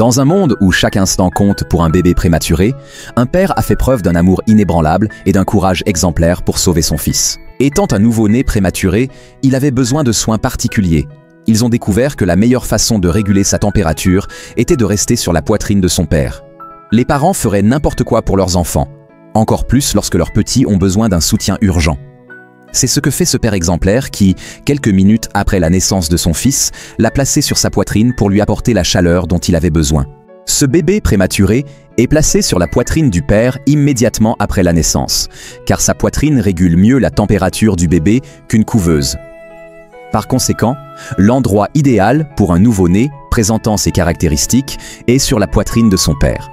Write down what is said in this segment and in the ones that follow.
Dans un monde où chaque instant compte pour un bébé prématuré, un père a fait preuve d'un amour inébranlable et d'un courage exemplaire pour sauver son fils. Étant un nouveau-né prématuré, il avait besoin de soins particuliers. Ils ont découvert que la meilleure façon de réguler sa température était de rester sur la poitrine de son père. Les parents feraient n'importe quoi pour leurs enfants, encore plus lorsque leurs petits ont besoin d'un soutien urgent. C'est ce que fait ce père exemplaire qui, quelques minutes après la naissance de son fils, l'a placé sur sa poitrine pour lui apporter la chaleur dont il avait besoin. Ce bébé prématuré est placé sur la poitrine du père immédiatement après la naissance, car sa poitrine régule mieux la température du bébé qu'une couveuse. Par conséquent, l'endroit idéal pour un nouveau-né présentant ces caractéristiques est sur la poitrine de son père.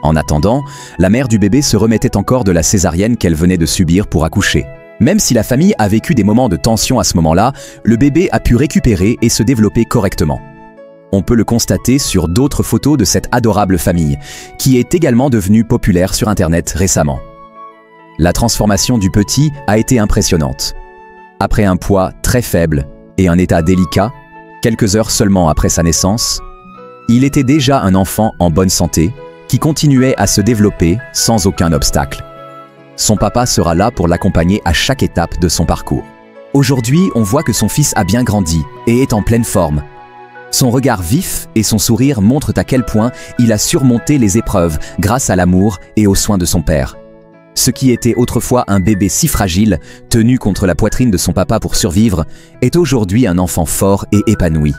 En attendant, la mère du bébé se remettait encore de la césarienne qu'elle venait de subir pour accoucher. Même si la famille a vécu des moments de tension à ce moment-là, le bébé a pu récupérer et se développer correctement. On peut le constater sur d'autres photos de cette adorable famille, qui est également devenue populaire sur Internet récemment. La transformation du petit a été impressionnante. Après un poids très faible et un état délicat, quelques heures seulement après sa naissance, il était déjà un enfant en bonne santé qui continuait à se développer sans aucun obstacle. Son papa sera là pour l'accompagner à chaque étape de son parcours. Aujourd'hui, on voit que son fils a bien grandi et est en pleine forme. Son regard vif et son sourire montrent à quel point il a surmonté les épreuves grâce à l'amour et aux soins de son père. Ce qui était autrefois un bébé si fragile, tenu contre la poitrine de son papa pour survivre, est aujourd'hui un enfant fort et épanoui.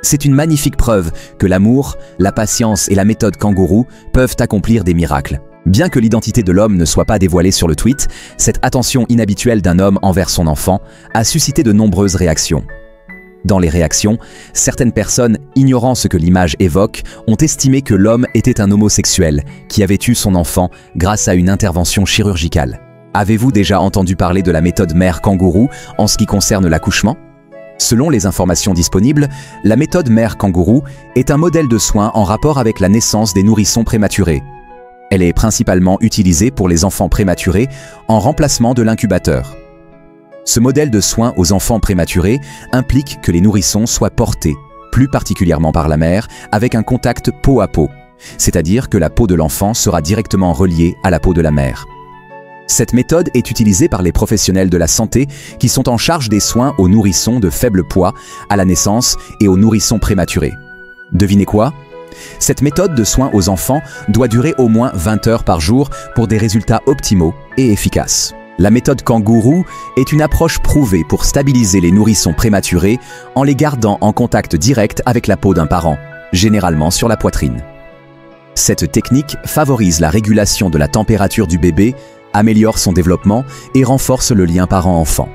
C'est une magnifique preuve que l'amour, la patience et la méthode kangourou peuvent accomplir des miracles. Bien que l'identité de l'homme ne soit pas dévoilée sur le tweet, cette attention inhabituelle d'un homme envers son enfant a suscité de nombreuses réactions. Dans les réactions, certaines personnes, ignorant ce que l'image évoque, ont estimé que l'homme était un homosexuel qui avait eu son enfant grâce à une intervention chirurgicale. Avez-vous déjà entendu parler de la méthode mère kangourou en ce qui concerne l'accouchement ? Selon les informations disponibles, la méthode mère kangourou est un modèle de soins en rapport avec la naissance des nourrissons prématurés. Elle est principalement utilisée pour les enfants prématurés en remplacement de l'incubateur. Ce modèle de soins aux enfants prématurés implique que les nourrissons soient portés, plus particulièrement par la mère, avec un contact peau à peau, c'est-à-dire que la peau de l'enfant sera directement reliée à la peau de la mère. Cette méthode est utilisée par les professionnels de la santé qui sont en charge des soins aux nourrissons de faible poids à la naissance et aux nourrissons prématurés. Devinez quoi ? Cette méthode de soins aux enfants doit durer au moins 20 heures par jour pour des résultats optimaux et efficaces. La méthode kangourou est une approche prouvée pour stabiliser les nourrissons prématurés en les gardant en contact direct avec la peau d'un parent, généralement sur la poitrine. Cette technique favorise la régulation de la température du bébé, améliore son développement et renforce le lien parent-enfant.